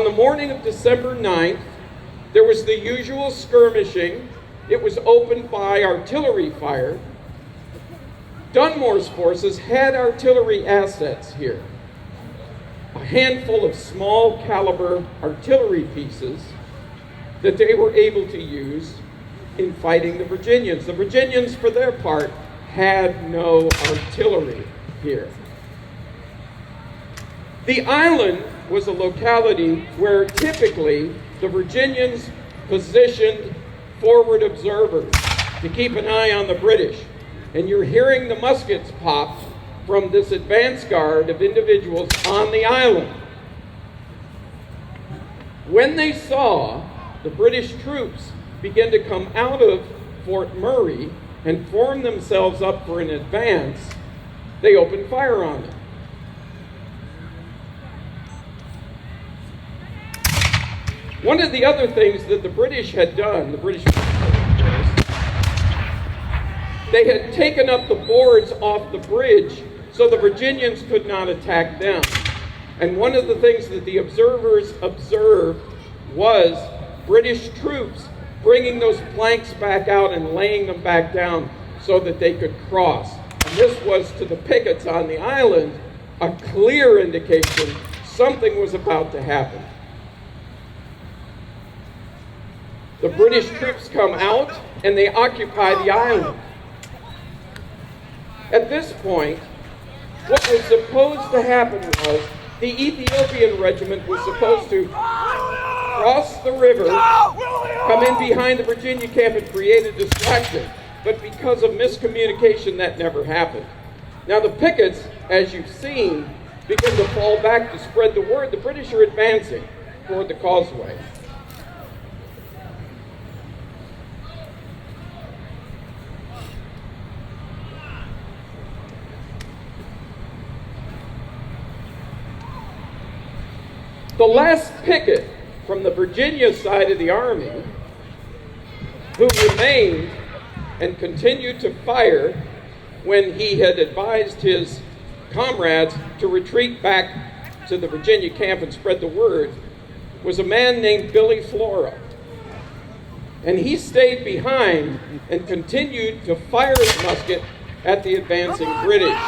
On the morning of December 9th, there was the usual skirmishing. It was opened by artillery fire. Dunmore's forces had artillery assets here. A handful of small caliber artillery pieces that they were able to use in fighting the Virginians. The Virginians, for their part, had no artillery here. The island was a locality where typically the Virginians positioned forward observers to keep an eye on the British. And you're hearing the muskets pop from this advance guard of individuals on the island. When they saw the British troops begin to come out of Fort Murray and form themselves up for an advance, they opened fire on them. One of the other things that the British had done, they had taken up the boards off the bridge so the Virginians could not attack them. And one of the things that the observers observed was British troops bringing those planks back out and laying them back down so that they could cross. And this was, to the pickets on the island, a clear indication something was about to happen. The British troops come out and they occupy the island. At this point, what was supposed to happen was the Ethiopian regiment was supposed to cross the river, come in behind the Virginia camp and create a distraction. But because of miscommunication, that never happened. Now the pickets, as you've seen, begin to fall back to spread the word. The British are advancing toward the causeway. The last picket from the Virginia side of the army, who remained and continued to fire when he had advised his comrades to retreat back to the Virginia camp and spread the word, was a man named Billy Flora. And he stayed behind and continued to fire his musket at the advancing British.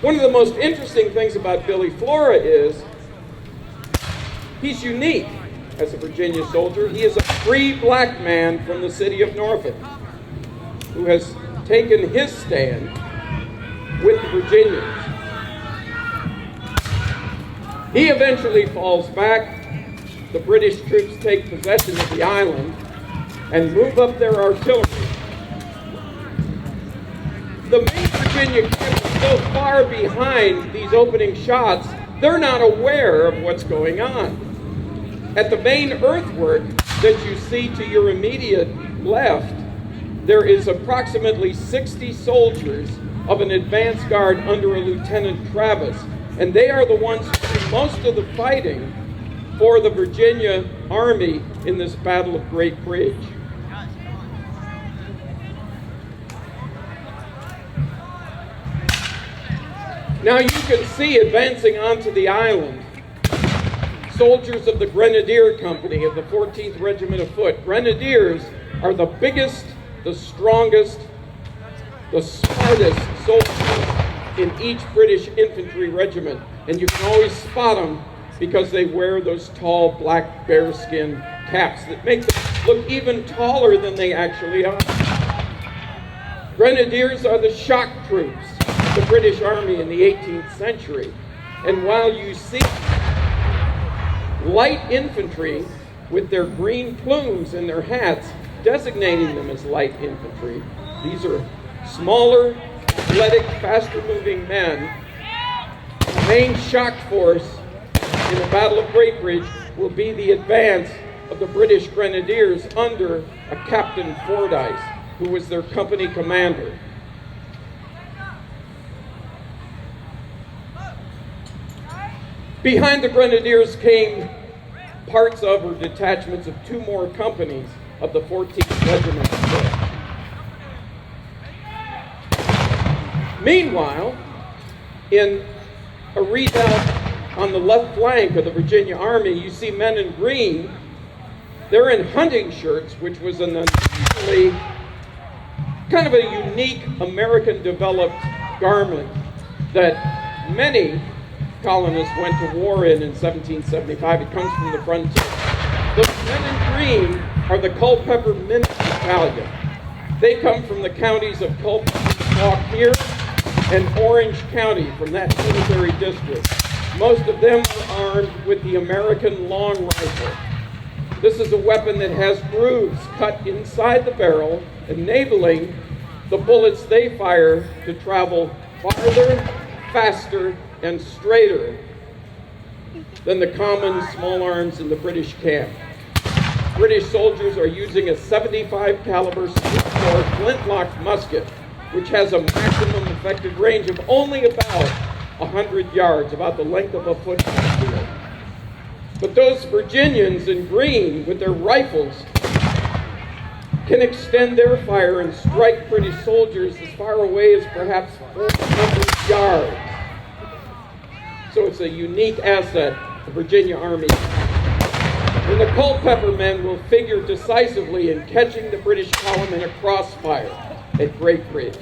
One of the most interesting things about Billy Flora is he's unique as a Virginia soldier. He is a free black man from the city of Norfolk who has taken his stand with the Virginians. He eventually falls back. The British troops take possession of the island and move up their artillery. The main Virginia camp is so far behind these opening shots, they're not aware of what's going on. At the main earthwork that you see to your immediate left, there is approximately 60 soldiers of an advance guard under a Lieutenant Travis, and they are the ones who do most of the fighting for the Virginia Army in this Battle of Great Bridge. Now you can see advancing onto the island soldiers of the Grenadier Company of the 14th Regiment of Foot. Grenadiers are the biggest, the strongest, the smartest soldiers in each British infantry regiment. And you can always spot them because they wear those tall black bearskin caps that make them look even taller than they actually are. Grenadiers are the shock troops of the British Army in the 18th century. And while you see light infantry with their green plumes in their hats designating them as light infantry, these are smaller, athletic, faster-moving men. The main shock force in the Battle of Great Bridge will be the advance of the British Grenadiers under a Captain Fordyce, who was their company commander. Behind the Grenadiers came parts of or detachments of two more companies of the 14th Regiment. Meanwhile, in a redoubt on the left flank of the Virginia Army, you see men in green. They're in hunting shirts, which was an unusually kind of a unique American-developed garment that many colonists went to war in 1775. It comes from the frontier. The men in green are the Culpeper Minute Battalion. They come from the counties of Culpeper, Fauquier, and Orange County, from that military district. Most of them are armed with the American long rifle. This is a weapon that has grooves cut inside the barrel, enabling the bullets they fire to travel farther, faster, and straighter than the common small arms in the British camp. British soldiers are using a 75 caliber Smith-bore flintlock musket, which has a maximum effective range of only about 100 yards, about the length of a football field. But those Virginians in green with their rifles can extend their fire and strike British soldiers as far away as perhaps 400 yards. So it's a unique asset the Virginia Army. And the Culpeper men will figure decisively in catching the British column in a crossfire at Great Bridge.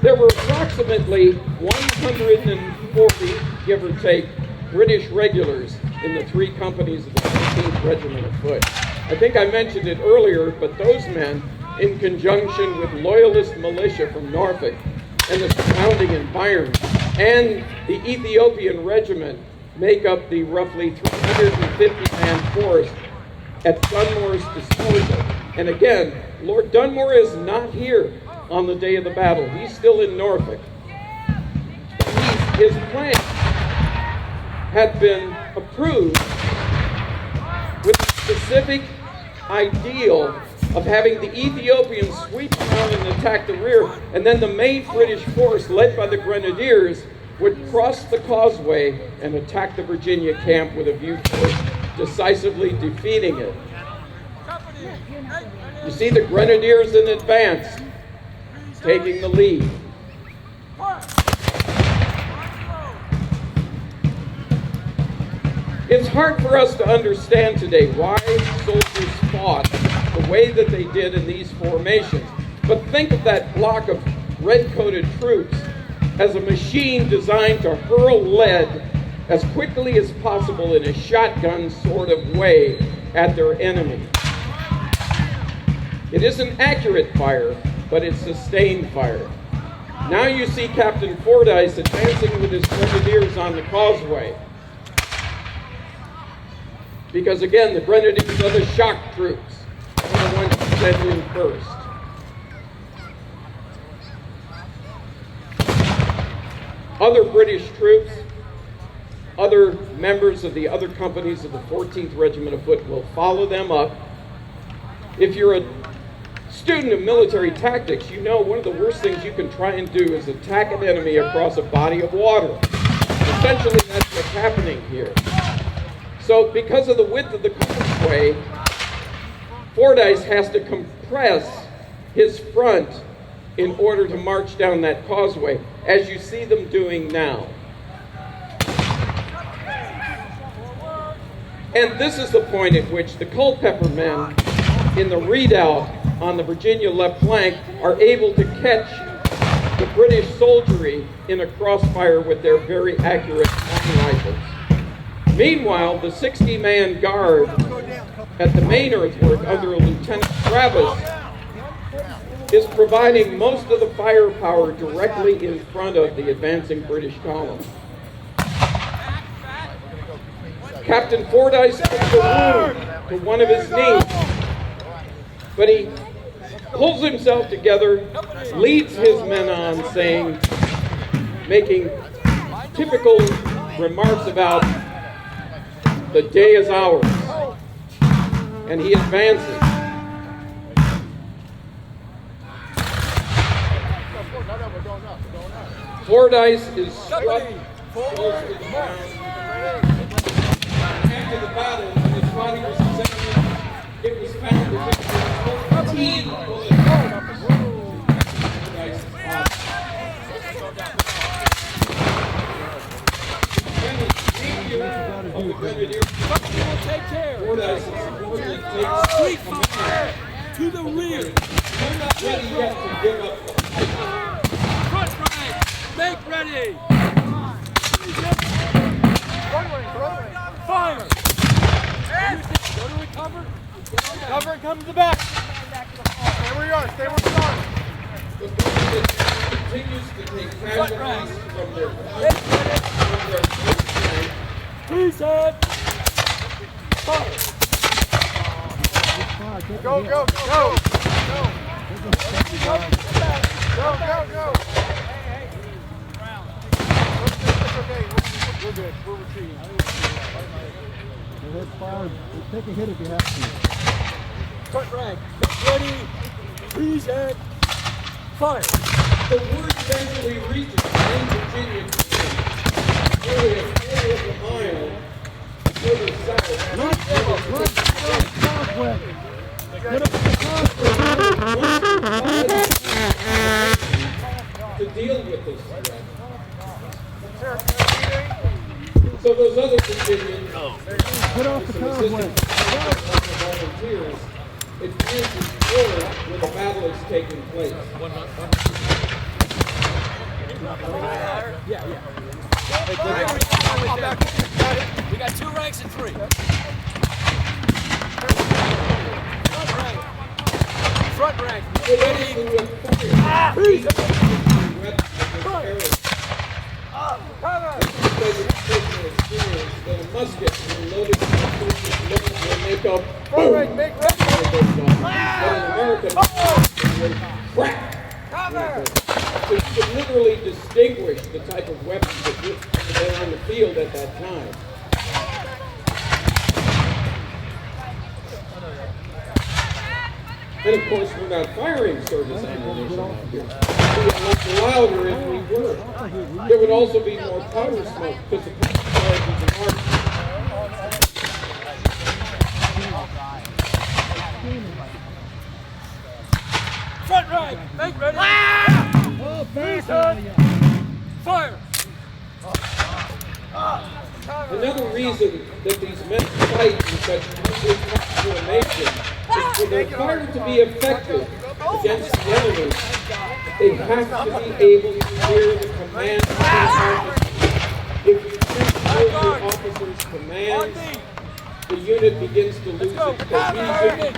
There were approximately 140, give or take, British regulars in the three companies of the 14th Regiment of Foot. I think I mentioned it earlier, but those men, in conjunction with Loyalist militia from Norfolk and the surrounding environment, and the Ethiopian Regiment, make up the roughly 350-man force at Dunmore's disposal. And again, Lord Dunmore is not here on the day of the battle. He's still in Norfolk. His plan had been approved with the specific ideal of having the Ethiopians sweep around and attack the rear, and then the main British force, led by the Grenadiers, would cross the causeway and attack the Virginia camp with a view toward decisively defeating it. You see the Grenadiers in advance, taking the lead. It's hard for us to understand today why soldiers fought the way that they did in these formations. But think of that block of red-coated troops as a machine designed to hurl lead as quickly as possible in a shotgun sort of way at their enemy. It isn't accurate fire, but it's sustained fire. Now you see Captain Fordyce advancing with his grenadiers on the causeway. Because again, the grenadiers are the shock troops. They're the ones who send in first. Other British troops, other members of the other companies of the 14th Regiment of Foot will follow them up. If you're a student of military tactics, you know one of the worst things you can try and do is attack an enemy across a body of water. Essentially, that's what's happening here. So because of the width of the causeway, Fordyce has to compress his front in order to march down that causeway, as you see them doing now. And this is the point at which the Culpeper men in the redoubt on the Virginia left flank are able to catch the British soldiery in a crossfire with their very accurate long rifles. Meanwhile, the 60-man guard at the main earthwork under Lieutenant Travis is providing most of the firepower directly in front of the advancing British column. Captain Fordyce takes a wound to one of his knees, but he pulls himself together, leads his men on, saying, making typical remarks about the day is ours, and he advances. Fordyce is struck, of the Grenadier will take care. Fordyce subordinate takes Sweet fire to the rear. They're not ready yet to give up the fight. Front right. Make ready. Fire. Go to recover. Cover and come to the back. Stay where you are. Stay where you are. The Grenadier continues to take casualties from their flank. Reset. Fire. Go, go, go, go. Go. Go, go, go. It's okay. We're good. We're retreating. Head fire. Take a hit if you have to. Front rank. Ready. Reset. Fire. The word eventually reaches in Virginia, nearly a quarter of a mile further south. To deal with this threat. So those other Virginians, Put off the some assistant volunteers, advances forward where the battle is taking place. Yeah. We got 2 ranks and 3. Front rank. Ready. That a musket when loaded will make up Front rank, make ready. crack. So you can literally distinguish the type of weapons that were on the field at that time. And of course, we're not firing service ammunition out here. We would look louder if we were. There would also be more powder smoke because the charges and arms. Front right. Make ready. Reset. Fire. Another reason that these men fight in such hungry formation is for their fire to be effective against the enemy. They have to be able to hear the command of their officers. If you can't hear your officer's commands, the unit begins to lose its cohesion,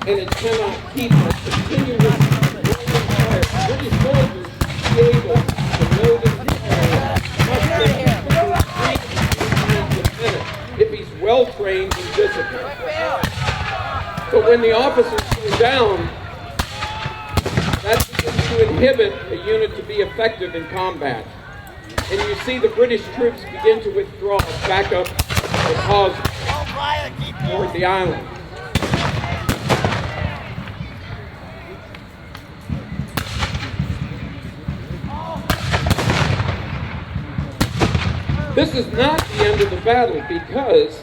and it cannot keep a continuous rolling fire. British soldiers should be able to load and fire if he's well trained and disciplined. But when the officers go down, that begins to inhibit a unit to be effective in combat. And you see the British troops begin to withdraw back up the causeway toward the island. This is not the end of the battle because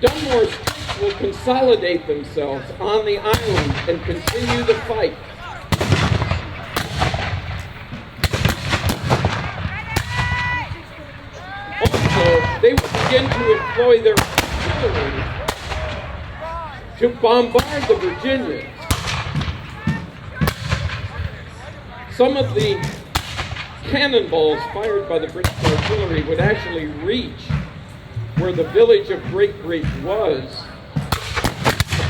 Dunmore's troops will consolidate themselves on the island and continue the fight. Also, they will begin to employ their artillery to bombard the Virginians. Some of the cannonballs fired by the British artillery would actually reach where the village of Great Bridge was,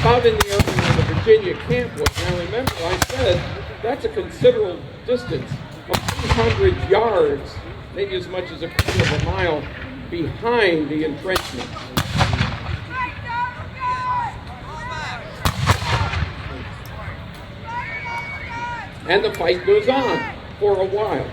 about in the area where the Virginia camp was. Now remember, I said that's a considerable distance of 200 yards, maybe as much as a quarter of a mile behind the entrenchments. And the fight goes on for a while.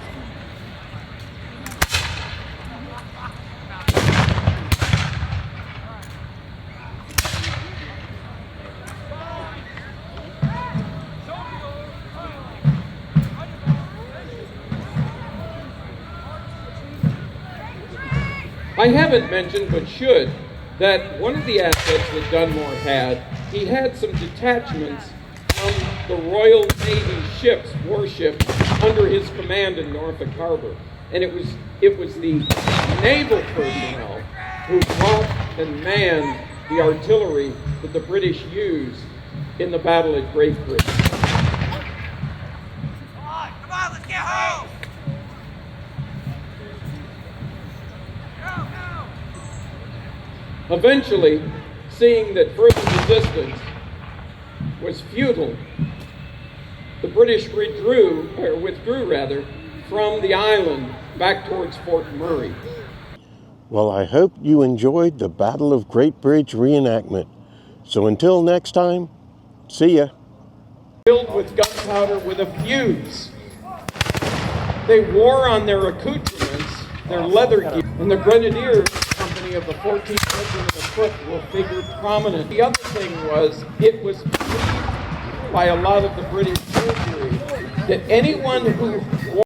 I haven't mentioned, but should, that one of the assets that Dunmore had, he had some detachments from the Royal Navy ships, warships, under his command in Norfolk Harbor. And it was the naval personnel who brought and manned the artillery that the British used in the battle at Great Bridge. Come on, let's get home! Eventually, seeing that further resistance was futile, the British withdrew from the island back towards Fort Murray. Well, I hope you enjoyed the Battle of Great Bridge reenactment. So until next time, see ya. Filled with gunpowder with a fuse. They wore on their accoutrements, their leather gear, and the Grenadiers Company of the 14th Regiment of Foot will figure prominent. The other thing was, it was believed by a lot of the British soldiery that anyone who